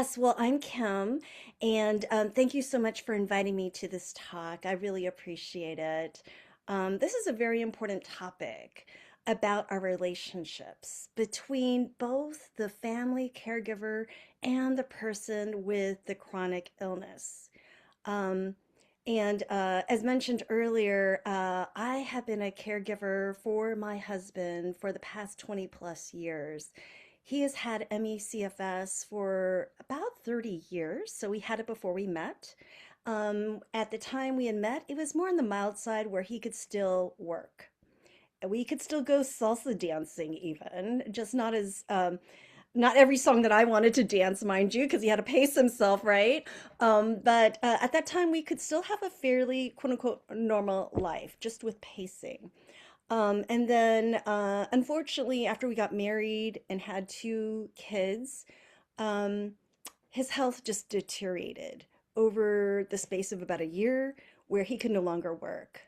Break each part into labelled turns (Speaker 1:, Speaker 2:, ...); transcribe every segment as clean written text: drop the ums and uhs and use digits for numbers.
Speaker 1: Yes, well, I'm Kim, and thank you so much for inviting me to this talk. I really appreciate it. This is a very important topic about our relationships between both the family caregiver and the person with the chronic illness. Um, and as mentioned earlier, I have been a caregiver for my husband for the past 20 plus years. He has had ME/CFS for about 30 years, so we had it before we met. At the time we had met, it was more on the mild side where he could still work. We could still go salsa dancing even, just not as not every song that I wanted to dance, mind you, because he had to pace himself, right? But at that time, we could still have a fairly quote unquote normal life, just with pacing. And then, unfortunately, after we got married and had two kids, um, his health just deteriorated over the space of about a year, where he could no longer work.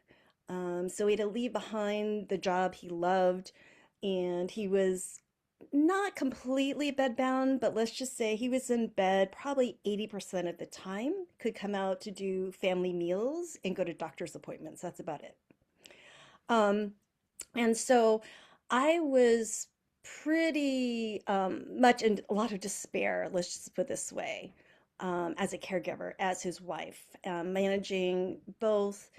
Speaker 1: So he had to leave behind the job he loved, and he was not completely bedbound, but let's just say he was in bed probably 80% of the time, could come out to do family meals and go to doctor's appointments. That's about it. Um, and so I was pretty much in a lot of despair, let's just put it this way, as a caregiver, as his wife, managing both,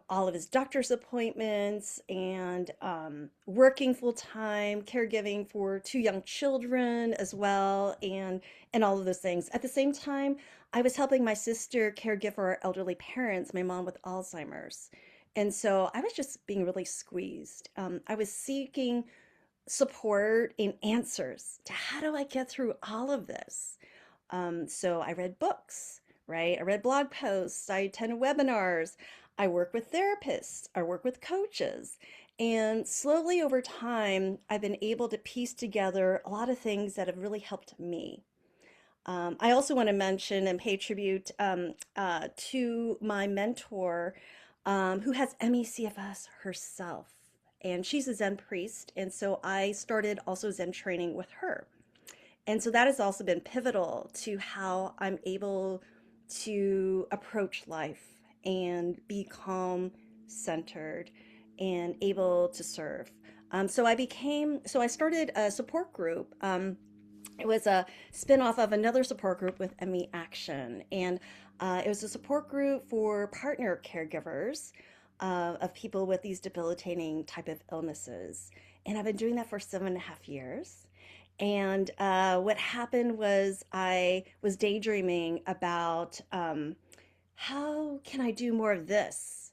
Speaker 1: all of his doctor's appointments and working full time, caregiving for two young children as well, and all of those things. At the same time, I was helping my sister caregive for our elderly parents, my mom with Alzheimer's. And so I was just being really squeezed. I was seeking support and answers to how do I get through all of this. So I read books, right? I read blog posts. I attended webinars. I work with therapists. I work with coaches. And slowly over time, I've been able to piece together a lot of things that have really helped me. I also want to mention and pay tribute to my mentor who has ME/CFS herself. And she's a Zen priest. And so I started also Zen training with her. And so that has also been pivotal to how I'm able to approach life and be calm, centered, and able to serve. So I started a support group. It was a spinoff of another support group with ME Action. And it was a support group for partner caregivers of people with these debilitating type of illnesses. And I've been doing that for 7.5 years. And what happened was I was daydreaming about how can I do more of this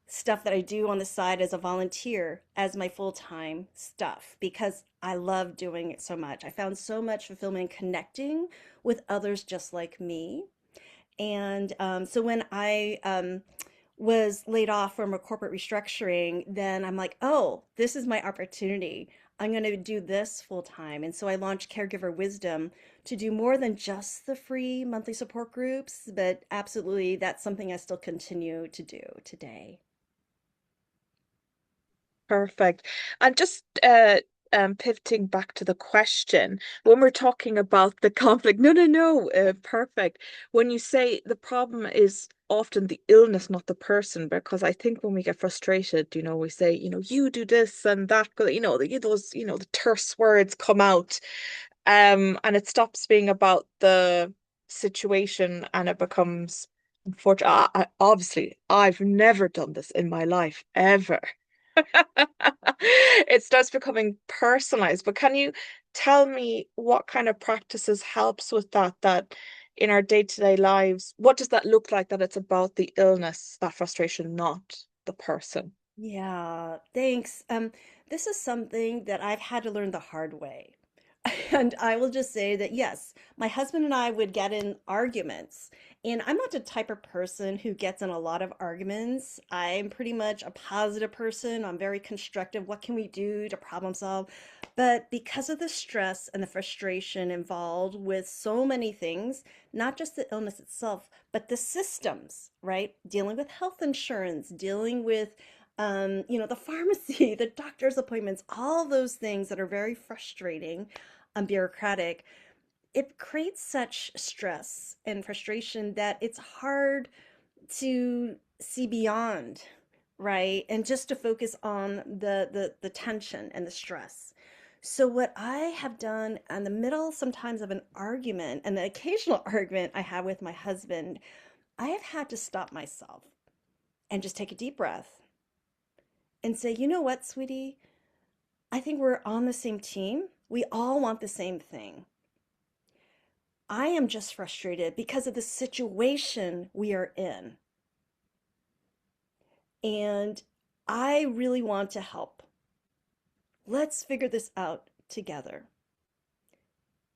Speaker 1: stuff that I do on the side as a volunteer as my full-time stuff because I love doing it so much. I found so much fulfillment connecting with others just like me. And so when I was laid off from a corporate restructuring, then I'm like, oh, this is my opportunity. I'm going to do this full time. And so I launched Caregiver Wisdom to do more than just the free monthly support groups, but absolutely that's something I still continue to do today.
Speaker 2: Perfect. And just pivoting back to the question, when we're talking about the conflict, no, perfect. When you say the problem is often the illness, not the person, because I think when we get frustrated, we say, you do this and that, those, the terse words come out, and it stops being about the situation and it becomes, unfortunately, obviously, I've never done this in my life ever. It starts becoming personalized. But can you tell me what kind of practices helps with that in our day-to-day lives? What does that look like that it's about the illness, that frustration, not the person?
Speaker 1: Yeah, thanks. This is something that I've had to learn the hard way. And I will just say that yes, my husband and I would get in arguments. And I'm not the type of person who gets in a lot of arguments. I'm pretty much a positive person. I'm very constructive. What can we do to problem solve? But because of the stress and the frustration involved with so many things, not just the illness itself, but the systems, right? Dealing with health insurance, dealing with the pharmacy, the doctor's appointments, all those things that are very frustrating and bureaucratic. it creates such stress and frustration that it's hard to see beyond, right? And just to focus on the tension and the stress. So what I have done in the middle sometimes of an argument, and the occasional argument I have with my husband, I have had to stop myself and just take a deep breath and say, you know what, sweetie? I think we're on the same team. We all want the same thing. I am just frustrated because of the situation we are in. And I really want to help. Let's figure this out together.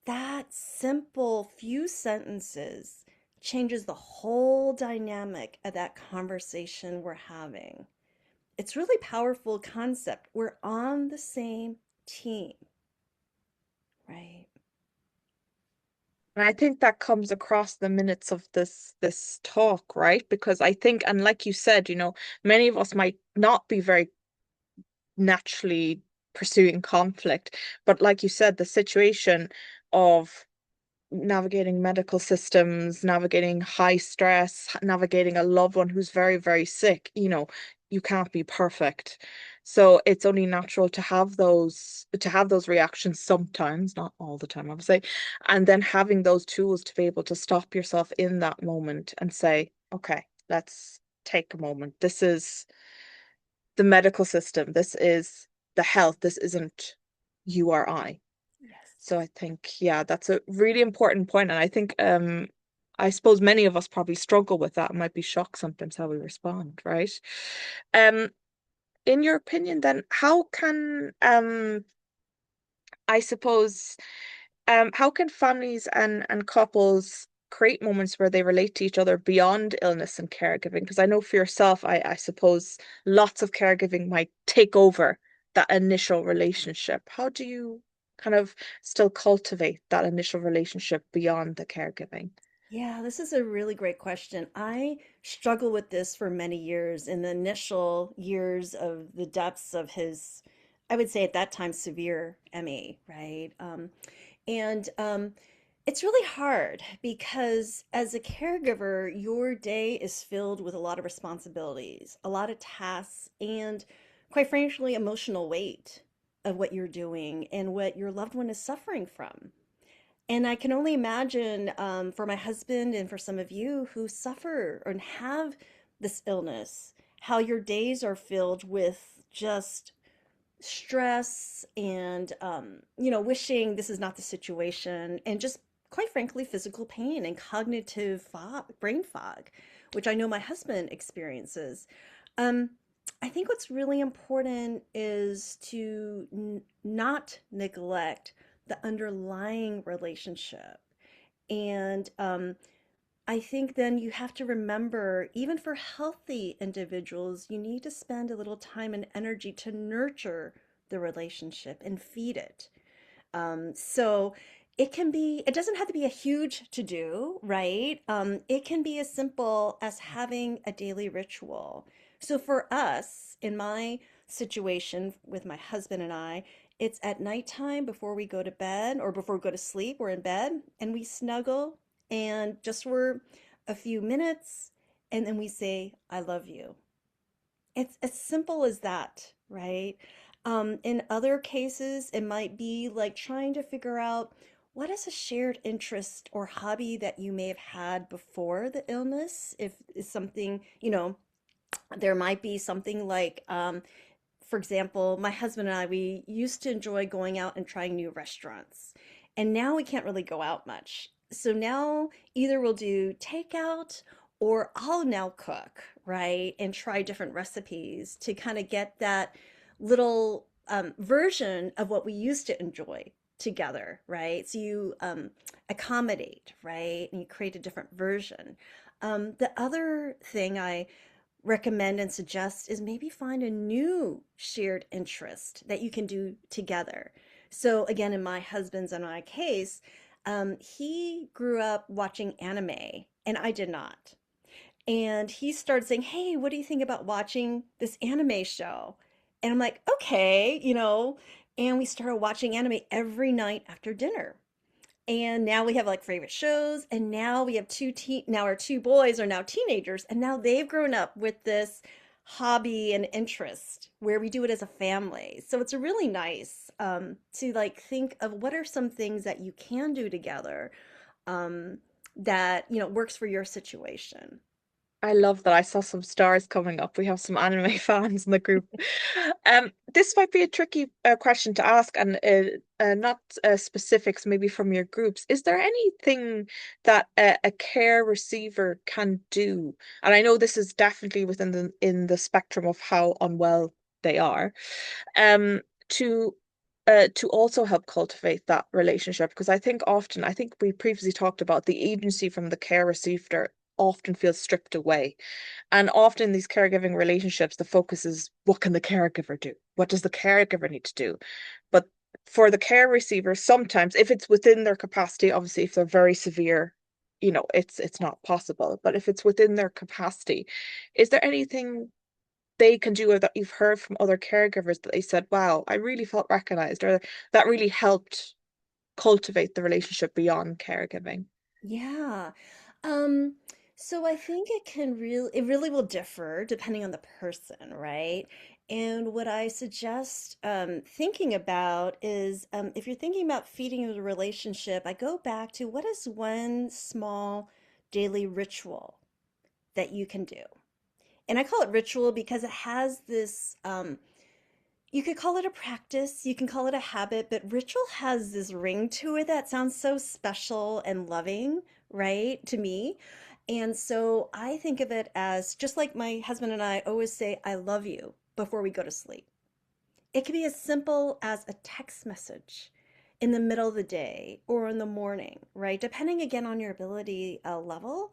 Speaker 1: That simple few sentences changes the whole dynamic of that conversation we're having. It's really powerful concept. We're on the same team, right?
Speaker 2: And I think that comes across the minutes of this talk, right? Because I think, and like you said, many of us might not be very naturally pursuing conflict, but like you said, the situation of navigating medical systems, navigating high stress, navigating a loved one who's very, very sick, you can't be perfect. So it's only natural to have those reactions sometimes, not all the time, obviously. And then having those tools to be able to stop yourself in that moment and say, okay, let's take a moment. This is the medical system. This is the health. This isn't you or I.
Speaker 1: Yes.
Speaker 2: So I think, yeah, that's a really important point. And I think I suppose many of us probably struggle with that and might be shocked sometimes how we respond, right? Um, in your opinion, then, how can I suppose how can families and couples create moments where they relate to each other beyond illness and caregiving? Because I know for yourself, I suppose lots of caregiving might take over that initial relationship. How do you kind of still cultivate that initial relationship beyond the caregiving?
Speaker 1: Yeah, this is a really great question. I struggled with this for many years in the initial years of the depths of his, I would say at that time, severe ME, right? And it's really hard because as a caregiver, your day is filled with a lot of responsibilities, a lot of tasks, and quite frankly, emotional weight of what you're doing and what your loved one is suffering from. And I can only imagine for my husband and for some of you who suffer and have this illness, how your days are filled with just stress and wishing this is not the situation, and just quite frankly physical pain and cognitive fog, brain fog, which I know my husband experiences. um, I think what's really important is to not neglect the underlying relationship. And I think then you have to remember, even for healthy individuals, you need to spend a little time and energy to nurture the relationship and feed it. So it doesn't have to be a huge to do, right? It can be as simple as having a daily ritual. So for us, in my situation with my husband and I, it's at nighttime before we go to bed or before we go to sleep, we're in bed and we snuggle and just for a few minutes and then we say, I love you. It's as simple as that, right? In other cases, it might be like trying to figure out what is a shared interest or hobby that you may have had before the illness. If it's something, there might be something like, for example, my husband and I, we used to enjoy going out and trying new restaurants. And now we can't really go out much. So now either we'll do takeout or I'll now cook, right? And try different recipes to kind of get that little version of what we used to enjoy together, right? So you accommodate, right? And you create a different version. The other thing I recommend and suggest is maybe find a new shared interest that you can do together. So again, in my husband's and my case, he grew up watching anime and I did not. And he started saying, "Hey, what do you think about watching this anime show?" And I'm like, "Okay," and we started watching anime every night after dinner. And now we have like favorite shows, and now we have now our two boys are now teenagers, and now they've grown up with this hobby and interest where we do it as a family. So it's really nice to like think of what are some things that you can do together um, that works for your situation.
Speaker 2: I love that. I saw some stars coming up. We have some anime fans in the group. This might be a tricky question to ask, and not specifics maybe from your groups. Is there anything that a care receiver can do? And I know this is definitely within the spectrum of how unwell they are, um, to to also help cultivate that relationship. Because I think we previously talked about the agency from the care receiver often feels stripped away. And often these caregiving relationships, the focus is what can the caregiver do? What does the caregiver need to do? But for the care receiver, sometimes if it's within their capacity, obviously if they're very severe, it's not possible. But if it's within their capacity, is there anything they can do or that you've heard from other caregivers that they said, wow, I really felt recognized or that really helped cultivate the relationship beyond caregiving?
Speaker 1: Yeah. Um, so I think it really will differ depending on the person, right? And what I suggest thinking about is if you're thinking about feeding a relationship, I go back to what is one small daily ritual that you can do? And I call it ritual because it has this you could call it a practice, you can call it a habit, but ritual has this ring to it that sounds so special and loving, right, to me. And so I think of it as just like my husband and I always say, I love you before we go to sleep. It can be as simple as a text message in the middle of the day or in the morning, right? Depending again on your ability level.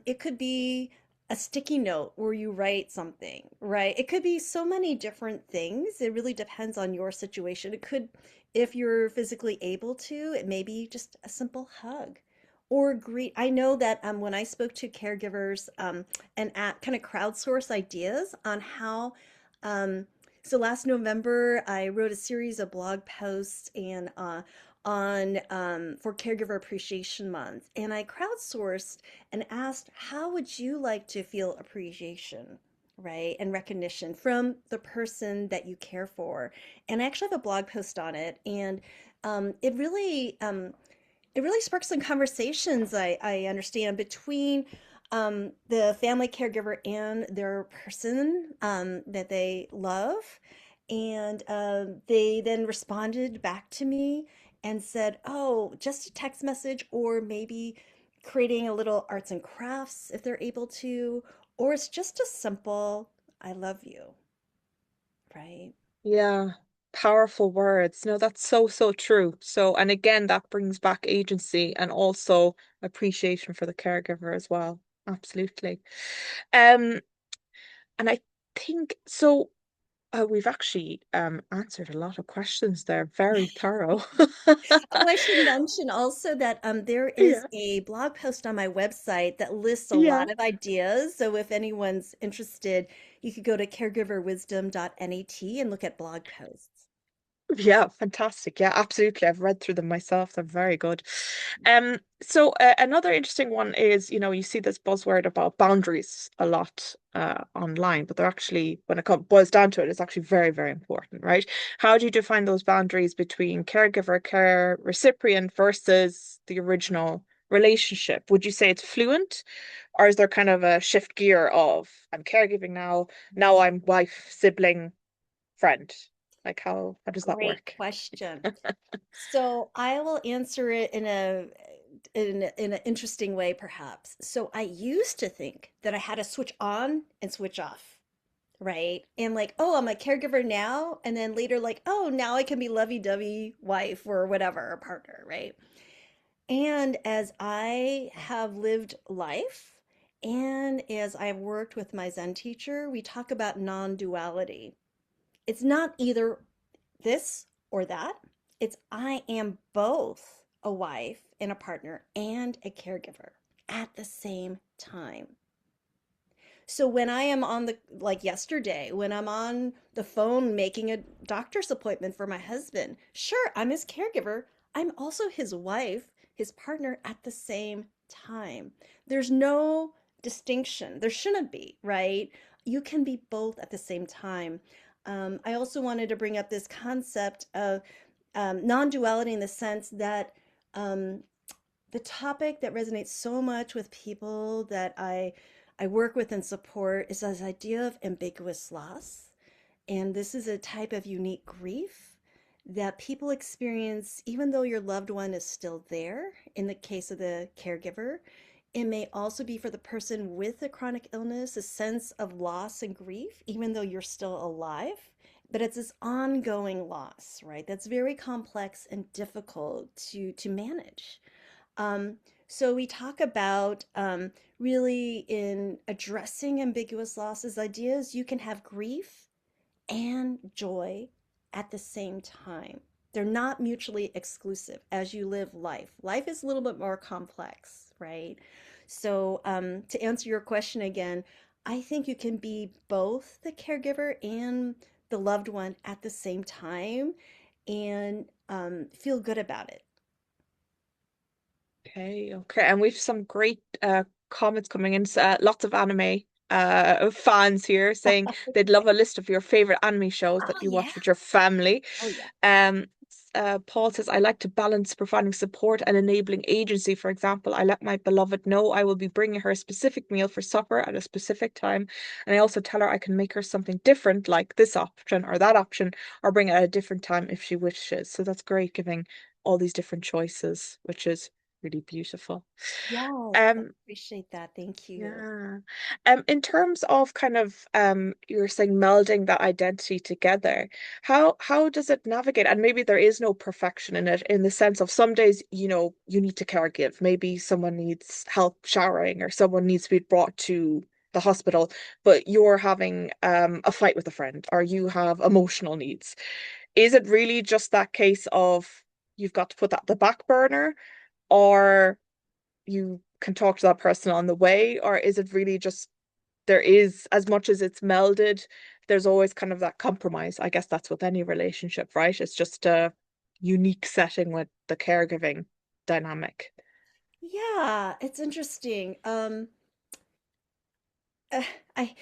Speaker 1: It could be a sticky note where you write something, right? It could be so many different things. It really depends on your situation. It could, if you're physically able to, it may be just a simple hug or greet. I know that when I spoke to caregivers and at kind of crowdsource ideas on how um, so last November, I wrote a series of blog posts and on for Caregiver Appreciation Month, and I crowdsourced and asked, "How would you like to feel appreciation, right, and recognition from the person that you care for?" And I actually have a blog post on it, and um, it really um, it really sparked some conversations I understand between the family caregiver and their person that they love. And they then responded back to me and said, oh, just a text message, or maybe creating a little arts and crafts if they're able to, or it's just a simple, I love you, right?
Speaker 2: Yeah, powerful words. No, that's so, so true. So, and again, that brings back agency and also appreciation for the caregiver as well. Absolutely. Um, and I think so. We've actually answered a lot of questions there. Very thorough.
Speaker 1: Oh, I should mention also that there is
Speaker 2: Yeah,
Speaker 1: a blog post on my website that lists a
Speaker 2: yeah.
Speaker 1: lot of ideas. So if anyone's interested, you could go to caregiverwisdom.net and look at blog posts.
Speaker 2: Yeah, fantastic. Yeah, absolutely. I've read through them myself. They're very good. So another interesting one is, you see this buzzword about boundaries a lot online, but they're actually, when it boils down to it, it's actually very, very important, right? How do you define those boundaries between caregiver, care recipient versus the original relationship? Would you say it's fluent, or is there kind of a shift gear of I'm caregiving now, now I'm wife, sibling, friend? Like how does that
Speaker 1: Great
Speaker 2: work?
Speaker 1: question. So I will answer it in an interesting way, perhaps. So I used to think that I had to switch on and switch off, right? And like, oh, I'm a caregiver now, and then later, like, oh, now I can be lovey-dovey wife or whatever, or partner, right? And as I have lived life and as I've worked with my Zen teacher, we talk about non-duality. It's not either this or that. It's I am both a wife and a partner and a caregiver at the same time. So when I am on the, like yesterday, when I'm on the phone making a doctor's appointment for my husband, sure, I'm his caregiver. I'm also his wife, his partner at the same time. There's no distinction. There shouldn't be, right? You can be both at the same time. I also wanted to bring up this concept of non-duality in the sense that um, the topic that resonates so much with people that I work with and support is this idea of ambiguous loss. And this is a type of unique grief that people experience even though your loved one is still there. In the case of the caregiver, it may also be for the person with a chronic illness, a sense of loss and grief, even though you're still alive. But it's this ongoing loss, right? That's very complex and difficult to manage. Um, so we talk about really in addressing ambiguous losses, ideas you can have grief and joy at the same time. They're not mutually exclusive as you live life. Life is a little bit more complex, right? So, to answer your question again, I think you can be both the caregiver and the loved one at the same time and feel good about it.
Speaker 2: Okay, okay. And we've some great comments coming in. Lots of anime fans here saying they'd love a list of your favorite anime shows
Speaker 1: Oh,
Speaker 2: that you
Speaker 1: yeah.
Speaker 2: watch with your family.
Speaker 1: Oh, yeah.
Speaker 2: Um, Paul says, I like to balance providing support and enabling agency. For example, I let my beloved know I will be bringing her a specific meal for supper at a specific time. And I also tell her I can make her something different, like this option or that option, or bring it at a different time if she wishes. So that's great, giving all these different choices, which is really beautiful.
Speaker 1: Yes, I
Speaker 2: Um,
Speaker 1: appreciate that. Thank you.
Speaker 2: yeah. In terms of kind of you were saying melding that identity together, how does it navigate? And maybe there is no perfection in it, in the sense of some days, you need to caregive. Maybe someone needs help showering or someone needs to be brought to the hospital, but you're having a fight with a friend or you have emotional needs. Is it really just that case of you've got to put that at the back burner, or you can talk to that person on the way, or is it really just there is, as much as it's melded, there's always kind of that compromise? I guess that's with any relationship, right? It's just a unique setting with the caregiving dynamic.
Speaker 1: Yeah, it's interesting. Uh, I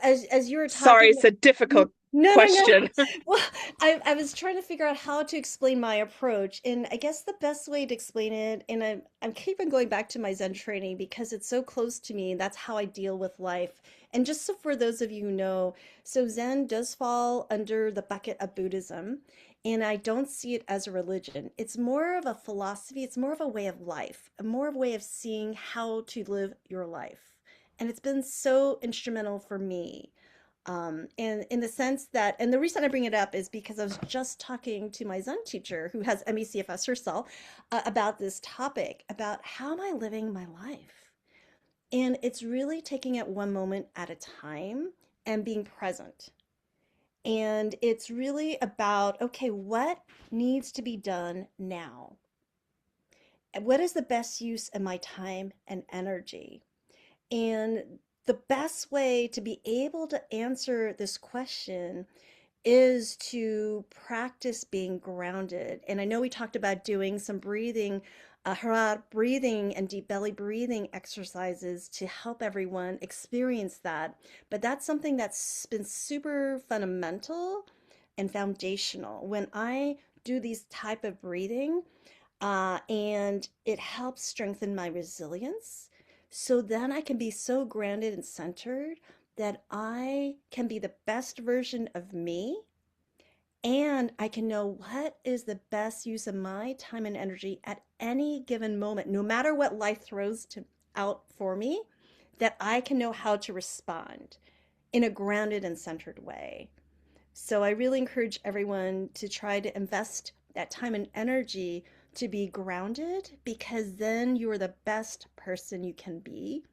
Speaker 1: as you were
Speaker 2: Sorry,
Speaker 1: talking,
Speaker 2: it's a difficult
Speaker 1: no.
Speaker 2: question.
Speaker 1: Well, I was trying to figure out how to explain my approach, and I guess the best way to explain it, and I'm keeping going back to my Zen training because it's so close to me, and that's how I deal with life. And just so for those of you who know, so Zen does fall under the bucket of Buddhism, and I don't see it as a religion. It's more of a philosophy, it's more of a way of life, a more of a way of seeing how to live your life. And it's been so instrumental for me. And in the sense that, and the reason I bring it up is because I was just talking to my Zen teacher who has MECFS herself about this topic, about how am I living my life? And it's really taking it one moment at a time and being present. And it's really about, okay, what needs to be done now? What is the best use of my time and energy? And the best way to be able to answer this question is to practice being grounded. And I know we talked about doing some breathing, hara breathing and deep belly breathing exercises to help everyone experience that. But that's something that's been super fundamental and foundational. When I do these type of breathing, and it helps strengthen my resilience. So then I can be so grounded and centered that I can be the best version of me and I can know what is the best use of my time and energy at any given moment, no matter what life throws out for me, that I can know how to respond in a grounded and centered way. So I really encourage everyone to try to invest that time and energy to be grounded because then you're the best person you can be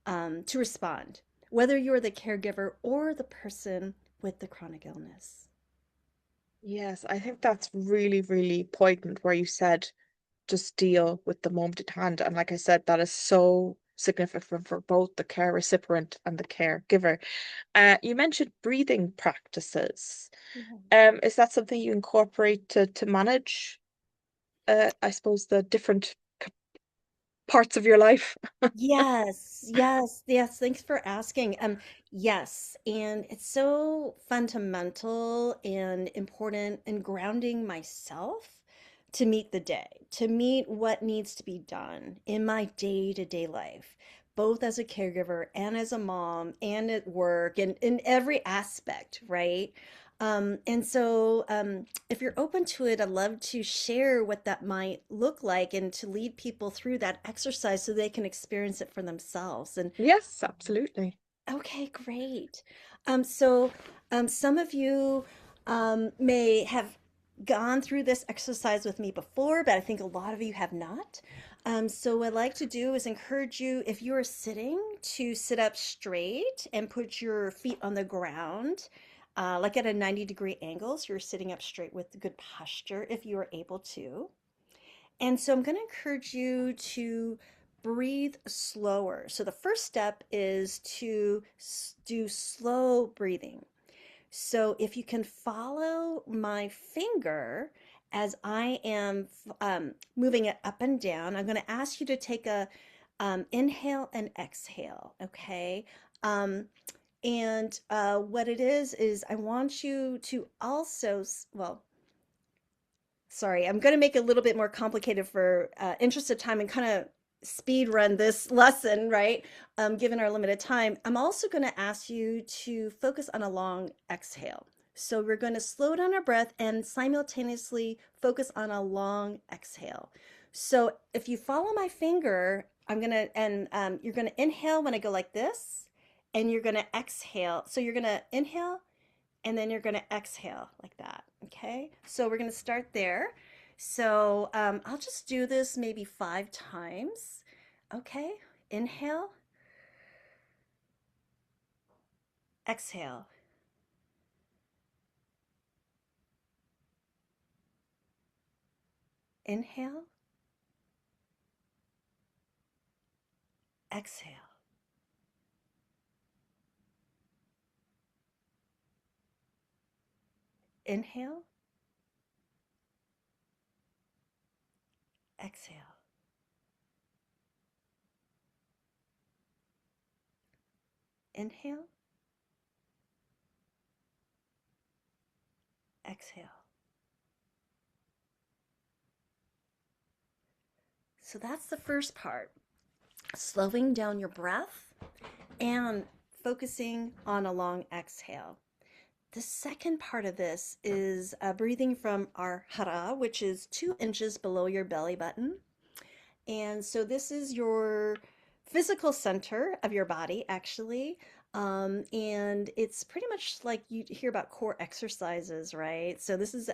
Speaker 1: to respond, whether you're the caregiver or the person with the chronic illness.
Speaker 2: Yes, I think that's really, really poignant where you said just deal with the moment at hand. And like I said, that is so significant for both the care recipient and the caregiver. You mentioned breathing practices.
Speaker 1: Yeah.
Speaker 2: Is that something you incorporate to manage? I suppose, the different parts of your life.
Speaker 1: Yes, yes, yes. Thanks for asking. Yes, and it's so fundamental and important in grounding myself to meet the day, to meet what needs to be done in my day-to-day life, both as a caregiver and as a mom and at work and in every aspect, right? If you're open to it, I'd love to share what that might look like and to lead people through that exercise so they can experience it for themselves. And
Speaker 2: Yes, absolutely.
Speaker 1: okay, great. Some of you may have gone through this exercise with me before, but I think a lot of you have not. So what I'd like to do is encourage you, if you are sitting, to sit up straight and put your feet on the ground, like at a 90-degree angle. So you're sitting up straight with good posture if you are able to. And so I'm going to encourage you to breathe slower. So the first step is to do slow breathing. So if you can follow my finger as I am moving it up and down, I'm going to ask you to take a inhale and exhale. Okay. What it is I want you to also, well, sorry, I'm going to make it a little bit more complicated for interest of time and kind of speed run this lesson, right? Given our limited time, I'm also going to ask you to focus on a long exhale. So we're going to slow down our breath and simultaneously focus on a long exhale. So if you follow my finger, you're going to inhale when I go like this, and you're going to exhale. So you're going to inhale and then you're going to exhale like that. Okay, so we're going to start there. So I'll just do this maybe 5 times. Okay, inhale, exhale, inhale, exhale, inhale, exhale, inhale, exhale. So that's the first part, slowing down your breath and focusing on a long exhale. The second part of this is breathing from our hara, which is 2 inches below your belly button. And so this is your physical center of your body, actually. And it's pretty much like you hear about core exercises, right? So this is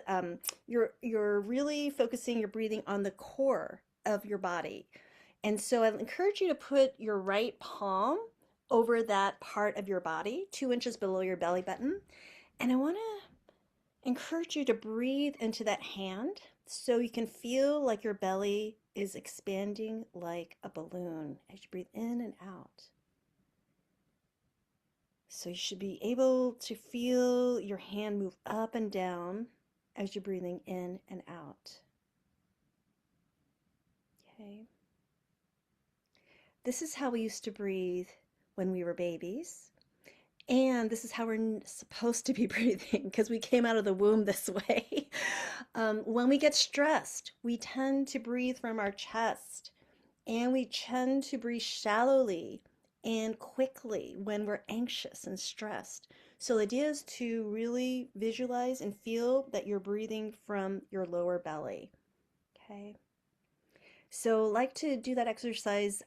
Speaker 1: you're really focusing your breathing on the core of your body. And so I encourage you to put your right palm over that part of your body, 2 inches below your belly button. And I want to encourage you to breathe into that hand so you can feel like your belly is expanding like a balloon as you breathe in and out. So you should be able to feel your hand move up and down as you're breathing in and out. Okay. This is how we used to breathe when we were babies. And this is how we're supposed to be breathing because we came out of the womb this way. When we get stressed, we tend to breathe from our chest and we tend to breathe shallowly and quickly when we're anxious and stressed. So the idea is to really visualize and feel that you're breathing from your lower belly. Okay. So like to do that exercise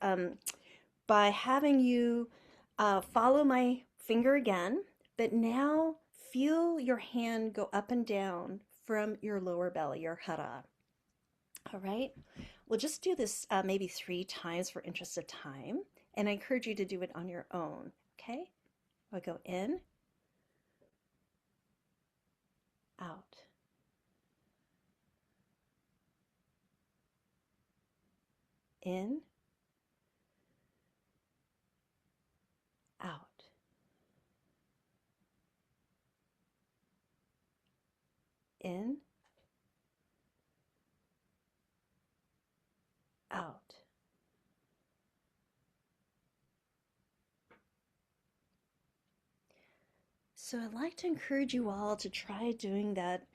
Speaker 1: by having you follow my finger again, but now feel your hand go up and down from your lower belly, your hara. All right. We'll just do this maybe 3 times for interest of time, and I encourage you to do it on your own. Okay. I'll go in, out, in, out, in, out. So I'd like to encourage you all to try doing that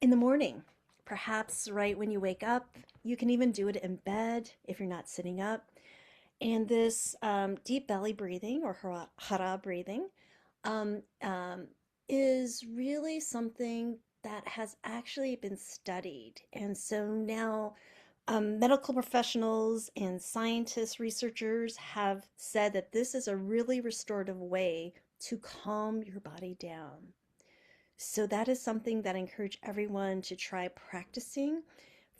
Speaker 1: in the morning. Perhaps right when you wake up. You can even do it in bed if you're not sitting up. And this deep belly breathing or hara breathing um, um, is really something that has actually been studied. And so now medical professionals and scientists, researchers have said that this is a really restorative way to calm your body down. So that is something that I encourage everyone to try practicing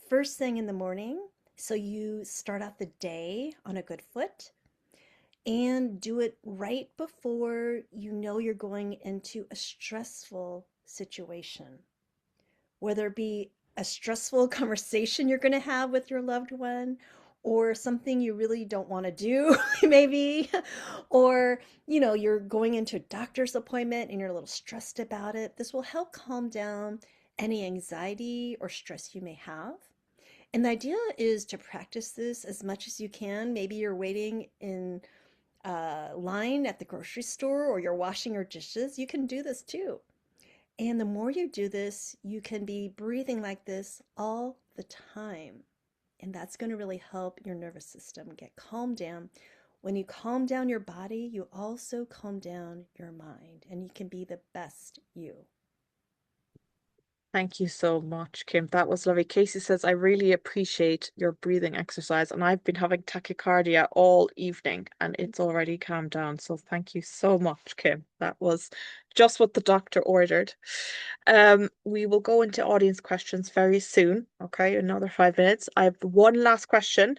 Speaker 1: first thing in the morning. So you start out the day on a good foot and do it right before you know you're going into a stressful situation, whether it be a stressful conversation you're going to have with your loved one or something you really don't want to do maybe, or you're going into a doctor's appointment and you're a little stressed about it. This will help calm down any anxiety or stress you may have. And the idea is to practice this as much as you can. Maybe you're waiting in line at the grocery store or you're washing your dishes. You can do this too. And the more you do this, you can be breathing like this all the time. And that's going to really help your nervous system get calmed down. When you calm down your body, you also calm down your mind, and you can be the best you.
Speaker 2: Thank you so much, Kim. That was lovely. Casey says, I really appreciate your breathing exercise. And I've been having tachycardia all evening and it's already calmed down. So thank you so much, Kim. That was just what the doctor ordered. We will go into audience questions very soon. Okay, another 5 minutes. I have one last question,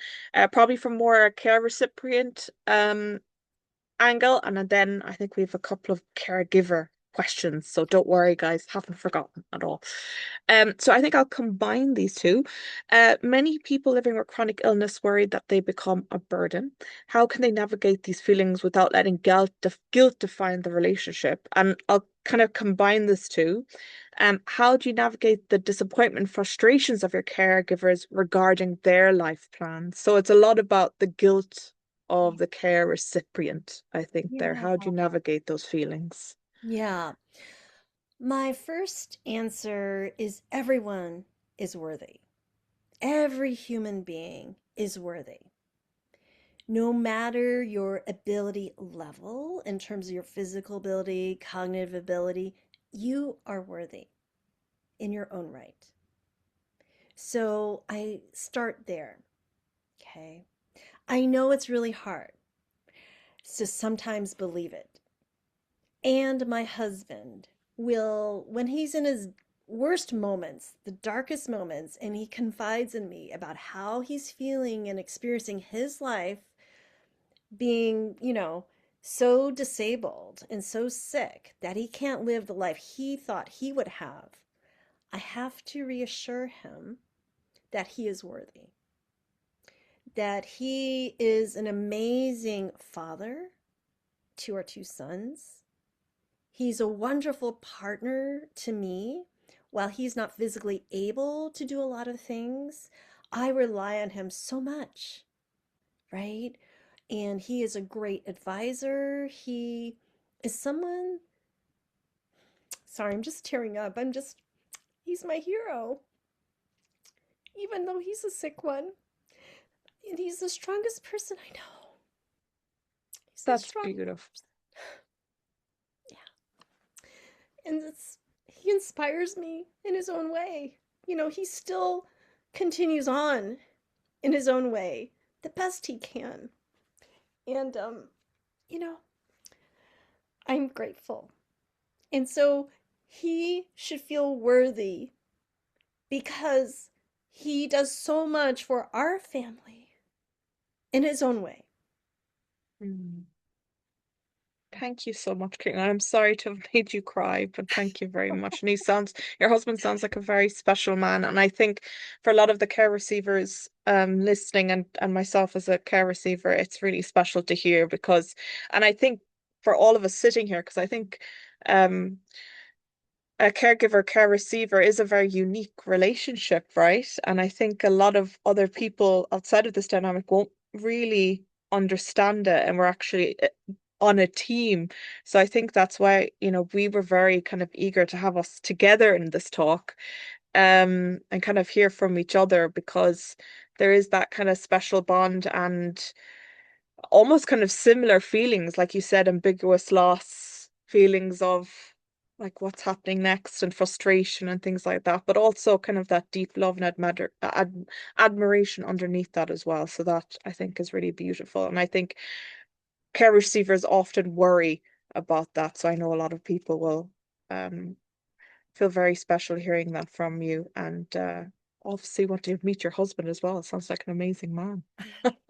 Speaker 2: probably from more a care recipient angle, and then I think we have a couple of caregiver questions. So don't worry, guys, haven't forgotten at all. So I think I'll combine these two. Many people living with chronic illness worry that they become a burden. How can they navigate these feelings without letting guilt define the relationship? And I'll kind of combine this too. How do you navigate the disappointment, frustrations of your caregivers regarding their life plans? So it's a lot about the guilt of the care recipient, I think there.
Speaker 1: Yeah.
Speaker 2: How do you navigate those feelings?
Speaker 1: Yeah. My first answer is everyone is worthy. Every human being is worthy. No matter your ability level in terms of your physical ability, cognitive ability, you are worthy in your own right. So I start there. Okay. I know it's really hard to sometimes believe it. And my husband will, when he's in his worst moments, the darkest moments, and he confides in me about how he's feeling and experiencing his life being, so disabled and so sick that he can't live the life he thought he would have, I have to reassure him that he is worthy, that he is an amazing father to our two sons. He's a wonderful partner to me. While he's not physically able to do a lot of things, I rely on him so much, right? And he is a great advisor. He is someone, sorry, I'm just tearing up. He's my hero, even though he's a sick one. And he's the strongest person I know. He's the
Speaker 2: That's
Speaker 1: strongest
Speaker 2: beautiful.
Speaker 1: person. And he inspires me in his own way. He still continues on in his own way, the best he can. And you know, I'm grateful. And so he should feel worthy because he does so much for our family in his own way.
Speaker 2: Mm. Thank you so much, Caitlin. I'm sorry to have made you cry, but thank you very much. And your husband sounds like a very special man. And I think for a lot of the care receivers listening and myself as a care receiver, it's really special to hear and I think for all of us sitting here, because I think um a caregiver care receiver is a very unique relationship, right? And I think a lot of other people outside of this dynamic won't really understand it, and we're actually on a team. So I think that's why, we were very kind of eager to have us together in this talk, and kind of hear from each other, because there is that kind of special bond and almost kind of similar feelings, like you said, ambiguous loss, feelings of like what's happening next and frustration and things like that, but also kind of that deep love and admiration underneath that as well. So that I think is really beautiful. And I think care receivers often worry about that. So I know a lot of people will um, feel very special hearing that from you, and obviously want to meet your husband as well. It sounds like an amazing man.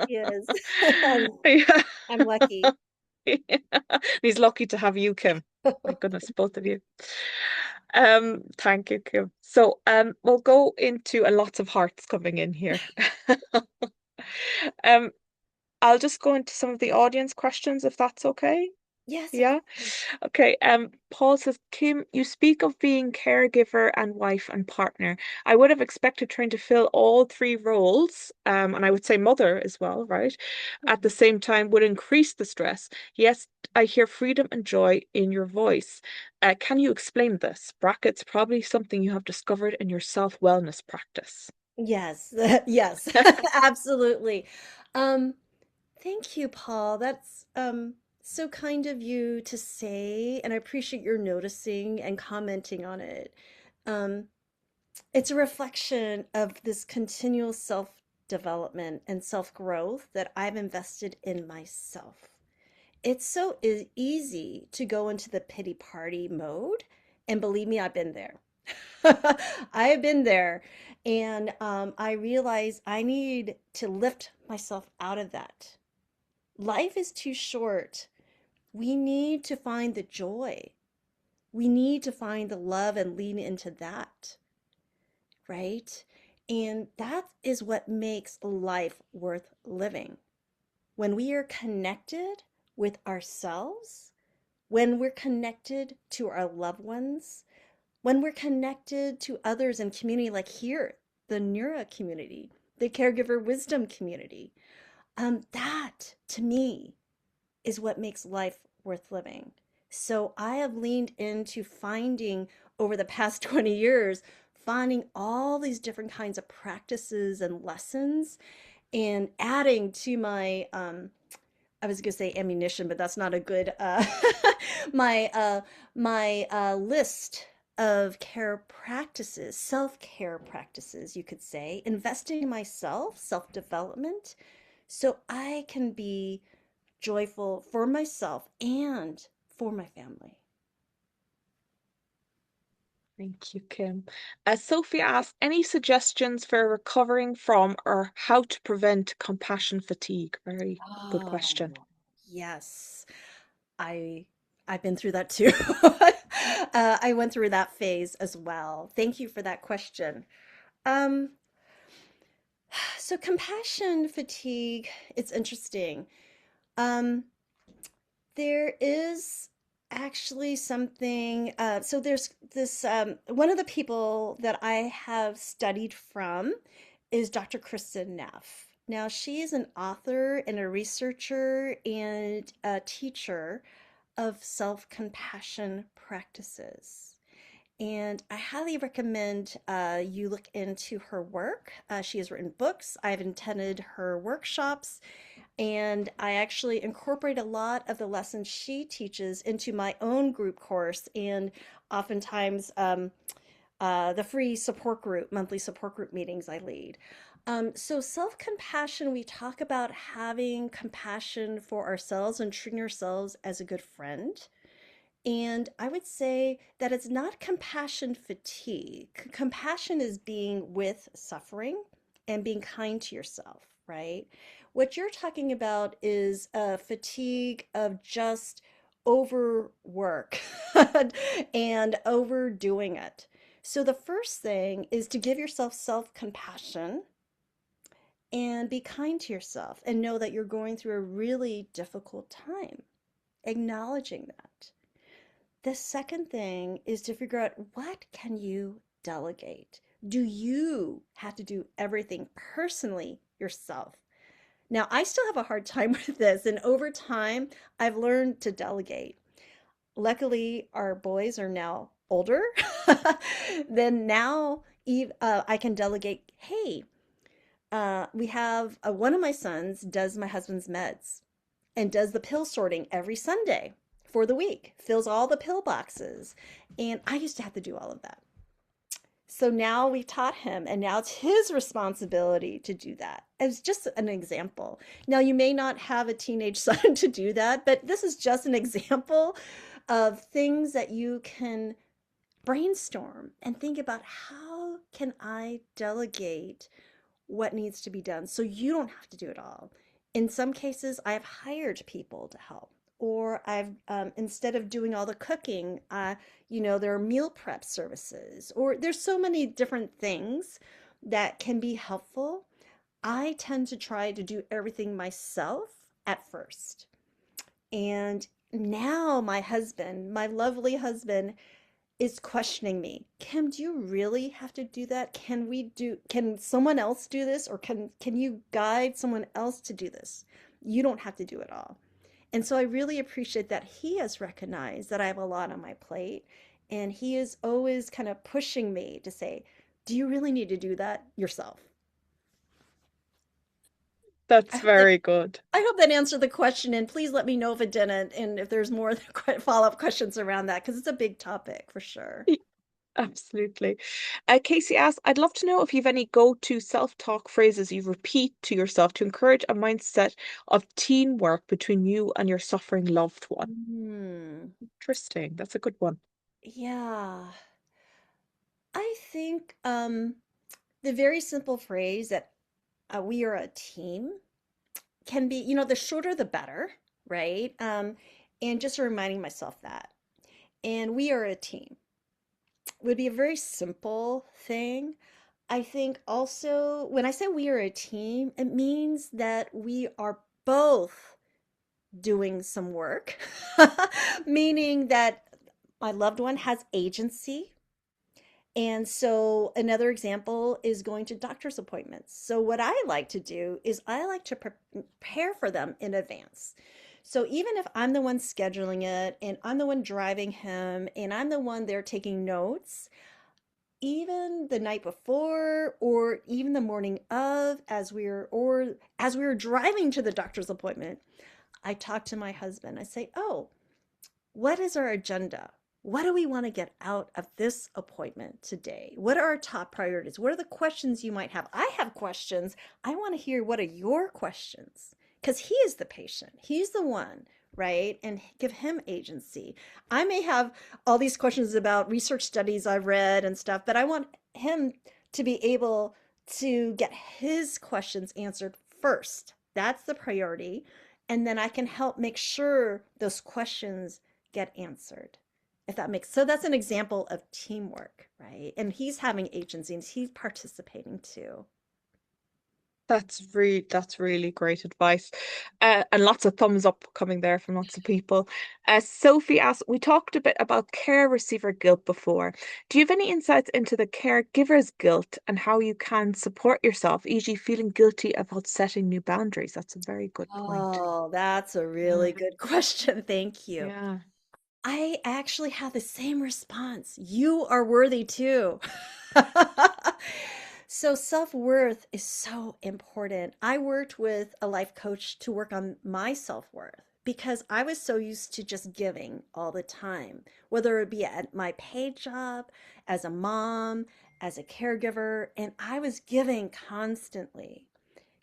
Speaker 1: Yes.
Speaker 2: Yeah.
Speaker 1: I'm lucky.
Speaker 2: He's lucky to have you, Kim. My goodness, both of you. Thank you, Kim. So, we'll go into a lots of hearts coming in here. Um, I'll just go into some of the audience questions if that's okay.
Speaker 1: Yes, of
Speaker 2: Yeah.
Speaker 1: course.
Speaker 2: Okay. Paul says, Kim, you speak of being caregiver and wife and partner. I would have expected trying to fill all three roles, and I would say mother as well, right? At the same time would increase the stress. Yes, I hear freedom and joy in your voice. Can you explain this? Brackets, probably something you have discovered in your self-wellness practice.
Speaker 1: Yes, yes, absolutely. Um, Thank you, Paul. That's so kind of you to say, and I appreciate your noticing and commenting on it. Um, it's a reflection of this continual self-development and self-growth that I've invested in myself. It's so easy to go into the pity party mode, and believe me, I've been there. I have been there, and I realize I need to lift myself out of that. Life is too short. We need to find the joy. We need to find the love and lean into that, right? And that is what makes life worth living. When we are connected with ourselves, when we're connected to our loved ones, when we're connected to others in community, like here, the NURA community, the caregiver wisdom community, that to me is what makes life worth living. So I have leaned into finding over the past 20 years, finding all these different kinds of practices and lessons and adding to my I was gonna say ammunition, but that's not a good my list of care practices, self-care practices, you could say, investing in myself, self-development, so I can be joyful for myself and for my family.
Speaker 2: Thank you, Kim. Sophie asked, any suggestions for recovering from or how to prevent compassion fatigue? Very good question.
Speaker 1: Oh, yes. I I've been through that too. I went through that phase as well. Thank you for that question. Um, so compassion fatigue, it's interesting. Um, there is actually something, so there's this, one of the people that I have studied from is Dr. Kristen Neff. Now, she is an author and a researcher and a teacher of self-compassion practices. And I highly recommend you look into her work. She has written books. I've attended her workshops, and I actually incorporate a lot of the lessons she teaches into my own group course and oftentimes the free support group, monthly support group meetings I lead. So, self compassion, we talk about having compassion for ourselves and treating ourselves as a good friend. And I would say that it's not compassion fatigue. Compassion is being with suffering and being kind to yourself, right? What you're talking about is a fatigue of just overwork and overdoing it. So the first thing is to give yourself self-compassion and be kind to yourself and know that you're going through a really difficult time, acknowledging that. The second thing is to figure out what can you delegate? Do you have to do everything personally yourself? Now, I still have a hard time with this, and over time, I've learned to delegate. Luckily, our boys are now older. Then now I can delegate, hey, we have one of my sons does my husband's meds and does the pill sorting every Sunday for the week, fills all the pill boxes. And I used to have to do all of that. So now we taught him, and now it's his responsibility to do that. As just an example. Now, you may not have a teenage son to do that, but this is just an example of things that you can brainstorm and think about how can I delegate what needs to be done so you don't have to do it all. In some cases, I've hired people to help, or I've instead of doing all the cooking, there are meal prep services, or there's so many different things that can be helpful. I tend to try to do everything myself at first. And now my husband, my lovely husband, is questioning me. Kim, do you really have to do that? Can someone else do this, or can you guide someone else to do this? You don't have to do it all. And so I really appreciate that he has recognized that I have a lot on my plate, and he is always kind of pushing me to say, do you really need to do that yourself? I
Speaker 2: That's
Speaker 1: hope that
Speaker 2: very good.
Speaker 1: I hope that answered the question, and please let me know if it didn't, and if there's more follow-up questions around that, because it's a big topic for sure.
Speaker 2: Y- Absolutely. Casey asks, I'd love to know if you've any go-to self-talk phrases you repeat to yourself to encourage a mindset of teamwork between you and your suffering loved one.
Speaker 1: Hmm.
Speaker 2: Interesting. That's a good one.
Speaker 1: Yeah, I think the very simple phrase that we are a team can be, the shorter the better, right? And just reminding myself that. And we are a team would be a very simple thing. I think also when I say we are a team, it means that we are both doing some work, meaning that my loved one has agency. And so another example is going to doctor's appointments. So what I like to do is I like to prepare for them in advance. So even if I'm the one scheduling it and I'm the one driving him and I'm the one there taking notes, even the night before or even the morning of as we were driving to the doctor's appointment, I talk to my husband. I say, "Oh, what is our agenda? What do we want to get out of this appointment today? What are our top priorities? What are the questions you might have? I have questions. I want to hear what are your questions because he is the patient. He's the one, right? And give him agency. I may have all these questions about research studies I've read and stuff, but I want him to be able to get his questions answered first. That's the priority. And then I can help make sure those questions get answered. If that makes so that's an example of teamwork, right? And he's having agency and he's participating too.
Speaker 2: That's really great advice. And lots of thumbs up coming there from lots of people. Sophie asked, we talked a bit about care receiver guilt before. Do you have any insights into the caregiver's guilt and how you can support yourself, e.g., feeling guilty about setting new boundaries? That's a very good point.
Speaker 1: Oh, that's a
Speaker 2: Yeah.
Speaker 1: really good question. Thank you.
Speaker 2: Yeah.
Speaker 1: I actually have the same response. You are worthy too. So, self worth is so important. I worked with a life coach to work on my self worth because I was so used to just giving all the time, whether it be at my paid job, as a mom, as a caregiver, and I was giving constantly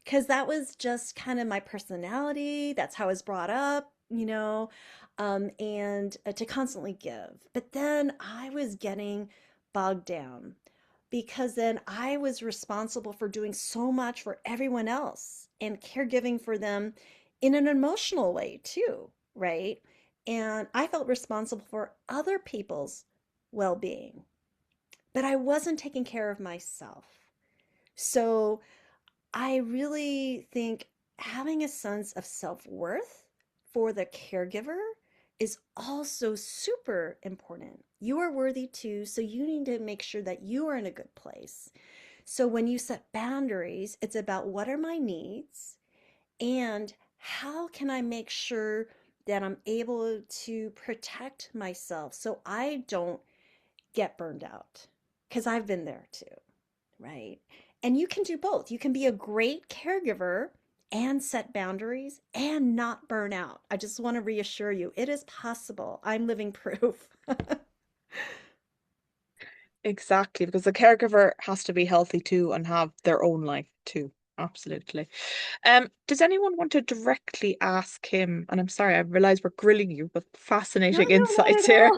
Speaker 1: because that was just kind of my personality. That's how I was brought up, and to constantly give. But then I was getting bogged down because then I was responsible for doing so much for everyone else and caregiving for them in an emotional way too, right? And I felt responsible for other people's well being, but I wasn't taking care of myself. So, I really think having a sense of self-worth for the caregiver is also super important. You are worthy too, so you need to make sure that you are in a good place. So when you set boundaries, it's about what are my needs and how can I make sure that I'm able to protect myself so I don't get burned out? Because I've been there too, right? And you can do both. You can be a great caregiver and set boundaries and not burn out. I just want to reassure you, it is possible. I'm living proof.
Speaker 2: Exactly, because the caregiver has to be healthy too and have their own life too. Absolutely. Does anyone want to directly ask him? And I'm sorry, I realize we're grilling you with
Speaker 1: No,
Speaker 2: fascinating
Speaker 1: no, not
Speaker 2: insights
Speaker 1: at
Speaker 2: here.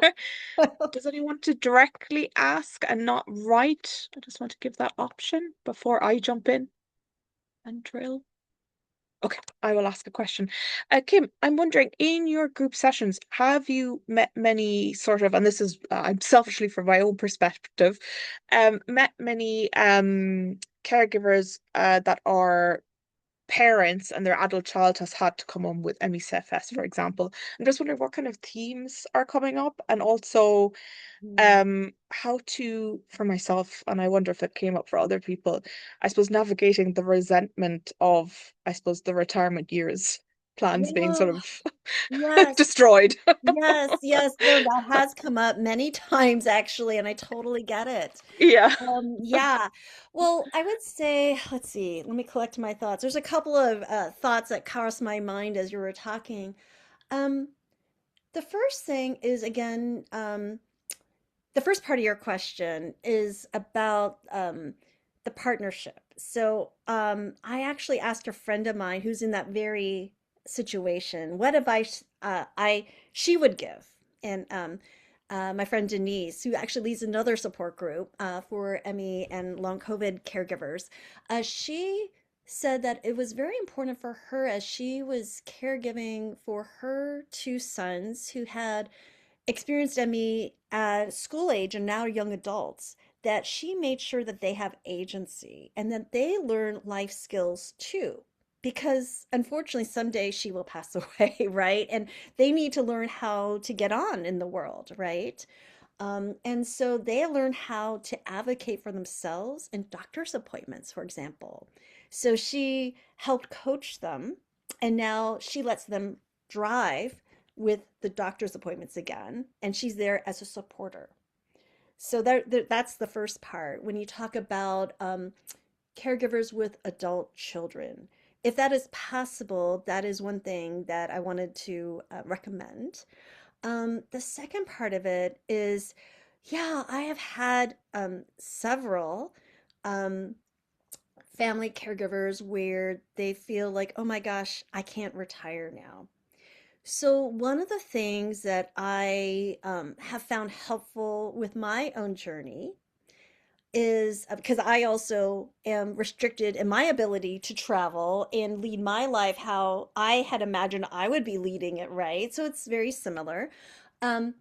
Speaker 1: all.
Speaker 2: Does anyone want to directly ask and not write? I just want to give that option before I jump in and drill. Okay, I will ask a question. Kim, I'm wondering, in your group sessions, have you met many sort of, and this is, I'm selfishly from my own perspective, met many caregivers that are parents and their adult child has had to come on with ME/CFS, for example. I'm just wondering what kind of themes are coming up, and also
Speaker 1: Mm.
Speaker 2: how to, for myself, and I wonder if it came up for other people, I suppose navigating the resentment of, I suppose, the retirement years plans being sort
Speaker 1: Oh,
Speaker 2: of
Speaker 1: yes.
Speaker 2: destroyed.
Speaker 1: Yes, yes. No, that has come up many times actually, and I totally get it.
Speaker 2: Yeah.
Speaker 1: Yeah. Well, I would say, let's see, let me collect my thoughts. There's a couple of thoughts that crossed my mind as you were talking. Um, the first thing is again, the first part of your question is about the partnership. So I actually asked a friend of mine who's in that very situation what advice I she would give, and my friend Denise, who actually leads another support group for ME and long COVID caregivers, she said that it was very important for her as she was caregiving for her two sons who had experienced ME at school age and now young adults, that she made sure that they have agency and that they learn life skills too. Because unfortunately, someday she will pass away, right? And they need to learn how to get on in the world, right? And so they learn how to advocate for themselves in doctor's appointments, for example. So she helped coach them, and now she lets them drive with the doctor's appointments again, and she's there as a supporter. So that's the first part. When you talk about caregivers with adult children, if that is possible, that is one thing that I wanted to recommend. The second part of it is, yeah, I have had several um, family caregivers where they feel like, oh my gosh, I can't retire now. So, one of the things that I have found helpful with my own journey is because I also am restricted in my ability to travel and lead my life how I had imagined I would be leading it, right? So, it's very similar. Um,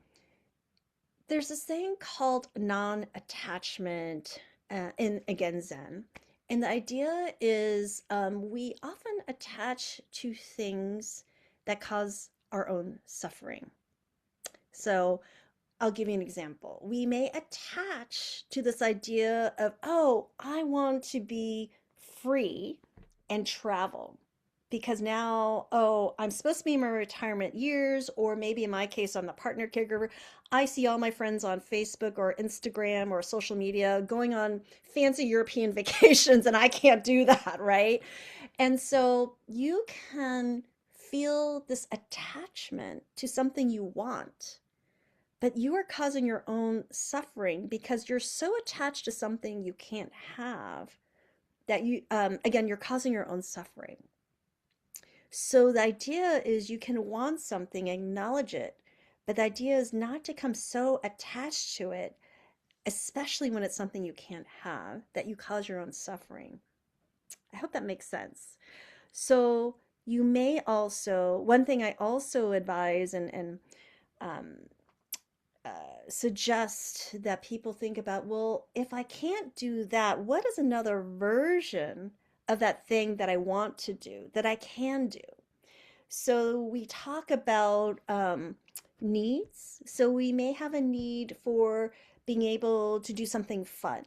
Speaker 1: there's this thing called non-attachment in again Zen. And the idea is we often attach to things that cause our own suffering. So I'll give you an example. We may attach to this idea of, oh, I want to be free and travel because now, oh, I'm supposed to be in my retirement years, or maybe in my case, I'm the partner caregiver. I see all my friends on Facebook or Instagram or social media going on fancy European vacations, and I can't do that, right? And so you can feel this attachment to something you want, but you are causing your own suffering because you're so attached to something you can't have that you, again, you're causing your own suffering. So the idea is you can want something, acknowledge it, but the idea is not to come so attached to it, especially when it's something you can't have, that you cause your own suffering. I hope that makes sense. So you may also, one thing I also advise and um, suggest that people think about, well, if I can't do that, what is another version of that thing that I want to do, that I can do? So we talk about needs. So we may have a need for being able to do something fun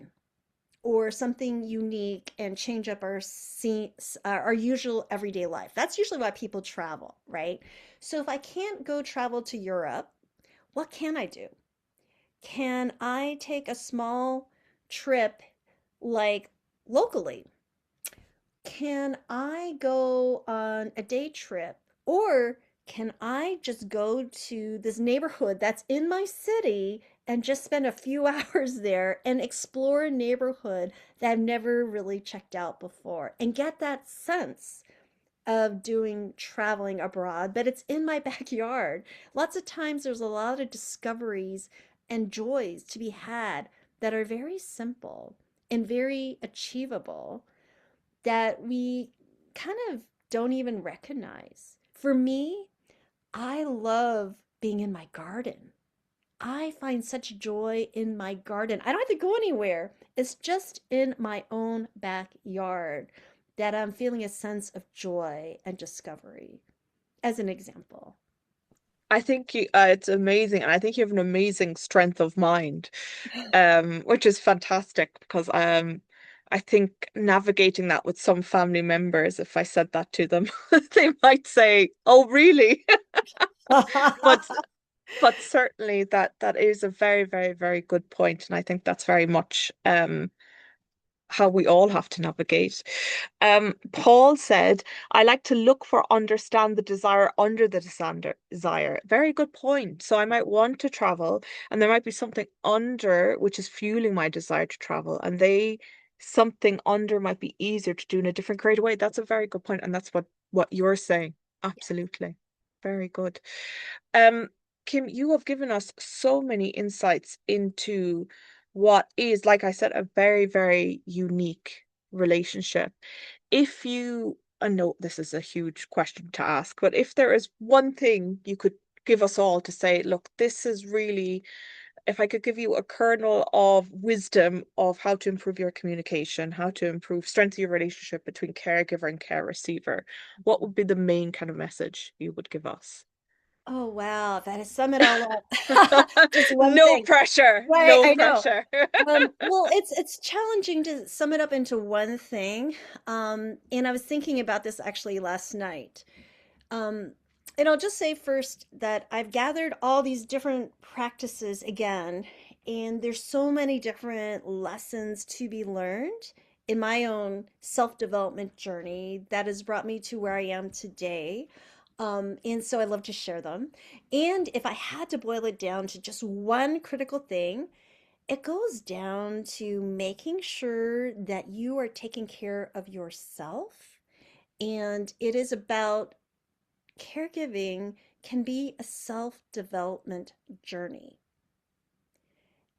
Speaker 1: or something unique and change up our usual everyday life. That's usually why people travel, right? So if I can't go travel to Europe, what can I do? Can I take a small trip like locally? Can I go on a day trip? Or can I just go to this neighborhood that's in my city and just spend a few hours there and explore a neighborhood that I've never really checked out before and get that sense of doing traveling abroad, but it's in my backyard. Lots of times there's a lot of discoveries and joys to be had that are very simple and very achievable that we kind of don't even recognize. For me, I love being in my garden. I find such joy in my garden. I don't have to go anywhere. It's just in my own backyard that I'm feeling a sense of joy and discovery, as an example.
Speaker 2: I think it's amazing, and I think you have an amazing strength of mind, which is fantastic because I think navigating that with some family members, if I said that to them, they might say, "Oh, really?" But certainly that is a very, very, very good point, and I think that's very much how we all have to navigate. Paul said, I like to look for understand the desire under the desire. Very good point. So I might want to travel, and there might be something under which is fueling my desire to travel, and something under might be easier to do in a different creative way. That's a very good point, and that's what you're saying. Absolutely. Very good. Um, Kim, you have given us so many insights into what is, like I said, a very, very unique relationship. If you, I know this is a huge question to ask, but if there is one thing you could give us all to say, look, this is really, if I could give you a kernel of wisdom of how to improve your communication, how to improve, strengthen your relationship between caregiver and care receiver, what would be the main kind of message you would give us?
Speaker 1: Oh, wow. That is sum it all up. Just one
Speaker 2: No
Speaker 1: thing.
Speaker 2: pressure,
Speaker 1: Right,
Speaker 2: no
Speaker 1: I know.
Speaker 2: pressure.
Speaker 1: Well, it's challenging to sum it up into one thing. And I was thinking about this actually last night. Um, and I'll just say first that I've gathered all these different practices again, and there's so many different lessons to be learned in my own self-development journey that has brought me to where I am today. And so I love to share them. And if I had to boil it down to just one critical thing, it goes down to making sure that you are taking care of yourself. And it is about caregiving can be a self-development journey.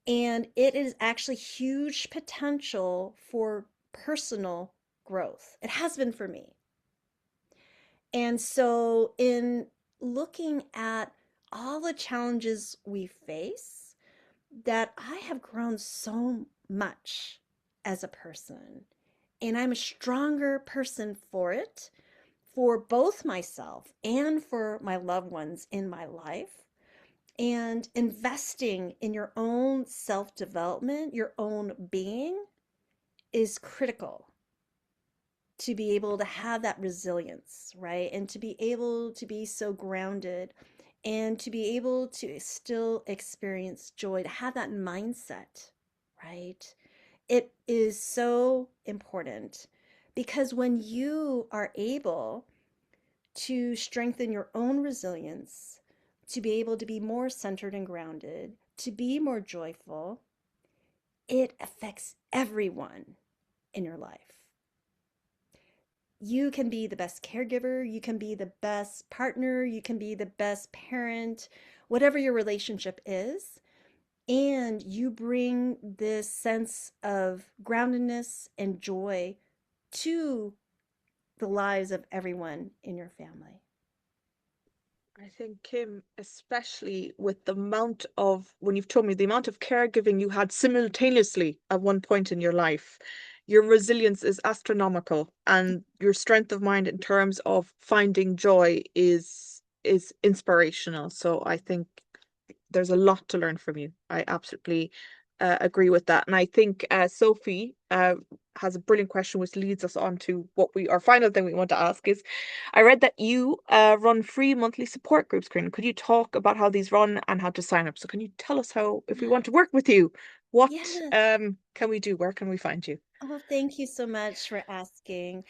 Speaker 1: And it is actually huge potential for personal growth. It has been for me. And so, in looking at all the challenges we face, that I have grown so much as a person. And I'm a stronger person for it, for both myself and for my loved ones in my life. And investing in your own self development, your own being, is critical to be able to have that resilience, right? And to be able to be so grounded and to be able to still experience joy, to have that mindset, right? It is so important because when you are able to strengthen your own resilience, to be able to be more centered and grounded, to be more joyful, it affects everyone in your life. You can be the best caregiver, you can be the best partner, you can be the best parent, whatever your relationship is. And you bring this sense of groundedness and joy to the lives of everyone in your family.
Speaker 2: I think, Kim, especially with the amount of, when you've told me the amount of caregiving you had simultaneously at one point in your life, your resilience is astronomical, and your strength of mind in terms of finding joy is inspirational. So I think there's a lot to learn from you. I absolutely agree with that. And I think Sophie has a brilliant question, which leads us on to our final thing we want to ask is, I read that you run free monthly support groups, Corinne. Could you talk about how these run and how to sign up? So can you tell us how, if we want to work with you, what
Speaker 1: Yeah.
Speaker 2: can we do? Where can we find you?
Speaker 1: Oh, thank you so much for asking.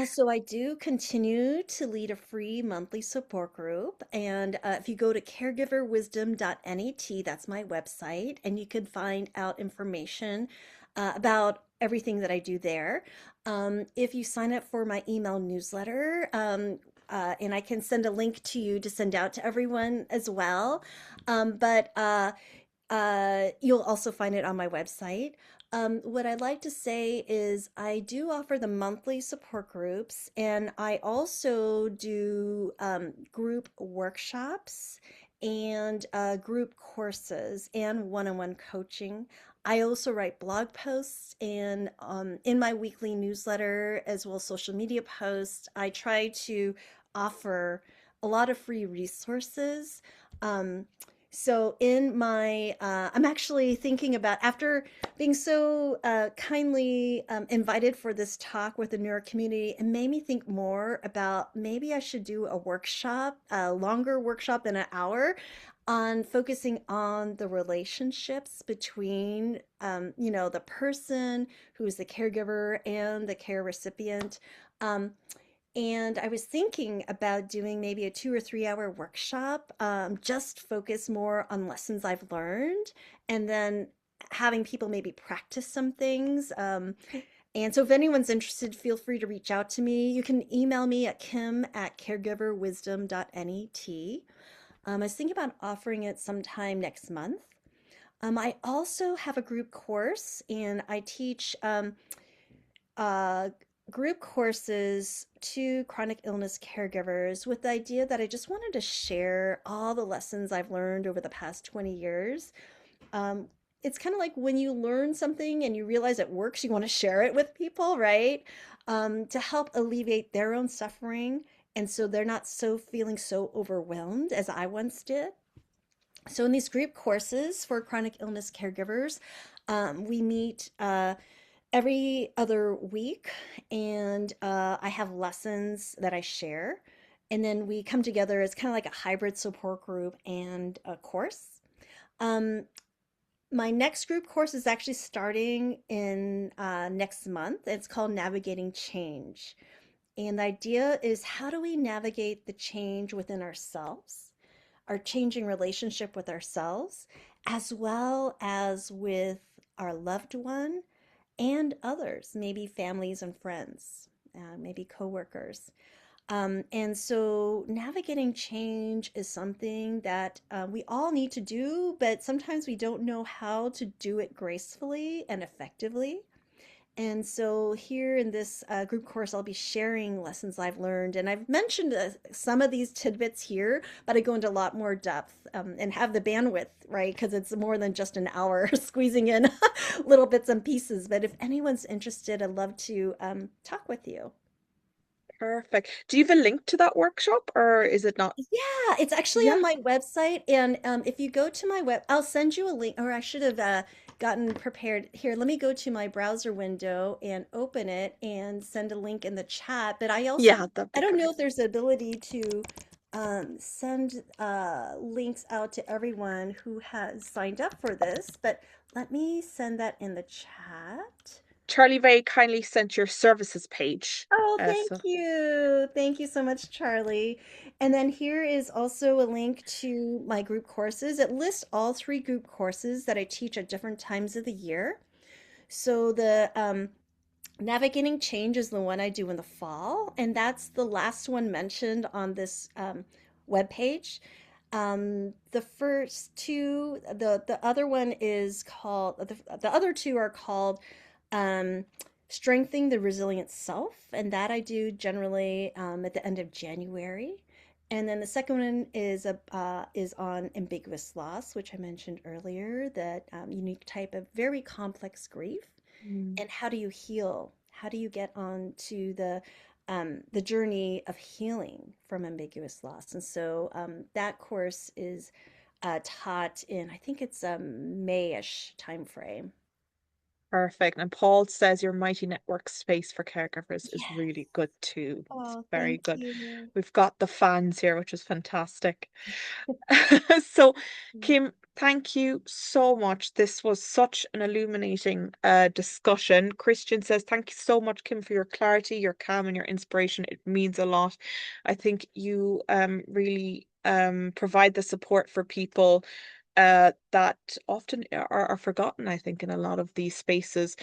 Speaker 1: So I do continue to lead a free monthly support group, and if you go to caregiverwisdom.net, that's my website, and you can find out information about everything that I do there. If you sign up for my email newsletter, and I can send a link to you to send out to everyone as well. But you'll also find it on my website. What I'd like to say is I do offer the monthly support groups, and I also do group workshops and group courses and one-on-one coaching. I also write blog posts and in my weekly newsletter as well as social media posts, I try to offer a lot of free resources. Um, so I'm actually thinking about after being so kindly invited for this talk with the NURA community, it made me think more about maybe I should do a workshop, a longer workshop than an hour, on focusing on the relationships between, the person who's the caregiver and the care recipient. Um, and I was thinking about doing maybe a 2 or 3 hour workshop, just focus more on lessons I've learned, and then having people maybe practice some things. And so if anyone's interested, feel free to reach out to me. You can email me at kim@caregiverwisdom.net. I was thinking about offering it sometime next month. I also have a group course, and I teach uh, group courses to chronic illness caregivers with the idea that I just wanted to share all the lessons I've learned over the past 20 years. Um, it's kind of like when you learn something and you realize it works, you want to share it with people, right? To help alleviate their own suffering. And so they're not so feeling so overwhelmed as I once did. So in these group courses for chronic illness caregivers, we meet every other week, and I have lessons that I share. And then we come together as kind of like a hybrid support group and a course. Um, my next group course is actually starting in next month. It's called Navigating Change. And the idea is how do we navigate the change within ourselves, our changing relationship with ourselves, as well as with our loved one and others, maybe families and friends, maybe coworkers. And so navigating change is something that we all need to do, but sometimes we don't know how to do it gracefully and effectively. And so here in this group course, I'll be sharing lessons I've learned. And I've mentioned some of these tidbits here, but I go into a lot more depth and have the bandwidth, right? Because it's more than just an hour squeezing in little bits and pieces. But if anyone's interested, I'd love to talk with you.
Speaker 2: Perfect. Do you have a link to that workshop, or is it not?
Speaker 1: Yeah, it's actually
Speaker 2: Yeah.
Speaker 1: on my website. And if you go to my I'll send you a link, or I should have gotten prepared. Here, let me go to my browser window and open it and send a link in the chat. But
Speaker 2: Yeah, that'd
Speaker 1: I
Speaker 2: be
Speaker 1: don't know if
Speaker 2: perfect.
Speaker 1: there's the ability to send links out to everyone who has signed up for this, but let me send that in the chat.
Speaker 2: Charlie very kindly sent your services page.
Speaker 1: Oh, thank
Speaker 2: So
Speaker 1: you. Thank you so much, Charlie. And then here is also a link to my group courses. It lists all three group courses that I teach at different times of the year. So the Navigating Change is the one I do in the fall, and that's the last one mentioned on this webpage. The first two, the other one is called the other two are called um, Strengthening the Resilient Self, and that I do generally at the end of January. And then the second one is on ambiguous loss, which I mentioned earlier, that unique type of very complex grief.
Speaker 2: Mm.
Speaker 1: and how do you heal? How do you get on to the journey of healing from ambiguous loss? And so that course is taught in, I think it's a May-ish timeframe.
Speaker 2: Perfect. And Paul says your Mighty Network space for caregivers is
Speaker 1: Yes.
Speaker 2: really good too. It's
Speaker 1: Oh,
Speaker 2: very
Speaker 1: thank
Speaker 2: good.
Speaker 1: you.
Speaker 2: We've got the fans here, which is fantastic. So, Kim, thank you so much. This was such an illuminating discussion. Christian says, thank you so much, Kim, for your clarity, your calm, and your inspiration. It means a lot. I think you really provide the support for people that often are forgotten, I think, in a lot of these spaces.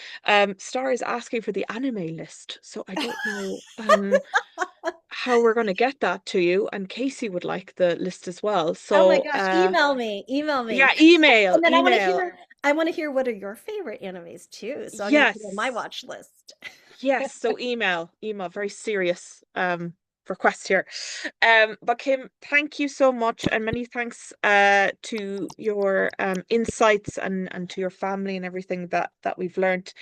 Speaker 2: Star is asking for the anime list, so I don't know how we're going to get that to you. And Casey would like the list as well.
Speaker 1: Oh my
Speaker 2: So,
Speaker 1: gosh, email me, email
Speaker 2: yeah,
Speaker 1: me.
Speaker 2: email,
Speaker 1: And then
Speaker 2: email.
Speaker 1: I want to hear what are your favorite animes too. So I'm going to put it on my
Speaker 2: Yes,
Speaker 1: watch list.
Speaker 2: yes. So email, very serious request here. But Kim, thank you so much, and many thanks to your insights and to your family and everything that we've learned.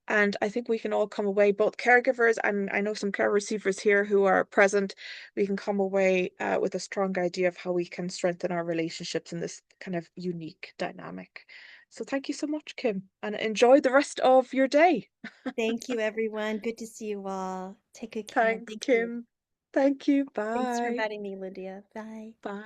Speaker 2: And I think we can all come away, both caregivers and I know some care receivers here who are present, we can come away with a strong idea of how we can strengthen our relationships in this kind of unique dynamic. So thank you so much, Kim, and enjoy the rest of your day.
Speaker 1: Thank you, everyone. Good to see you all. Take good care.
Speaker 2: Thanks,
Speaker 1: Thank you.
Speaker 2: Kim. Thank you.
Speaker 1: Thanks for
Speaker 2: Bye.
Speaker 1: inviting me, Lydia. Bye.
Speaker 2: Bye.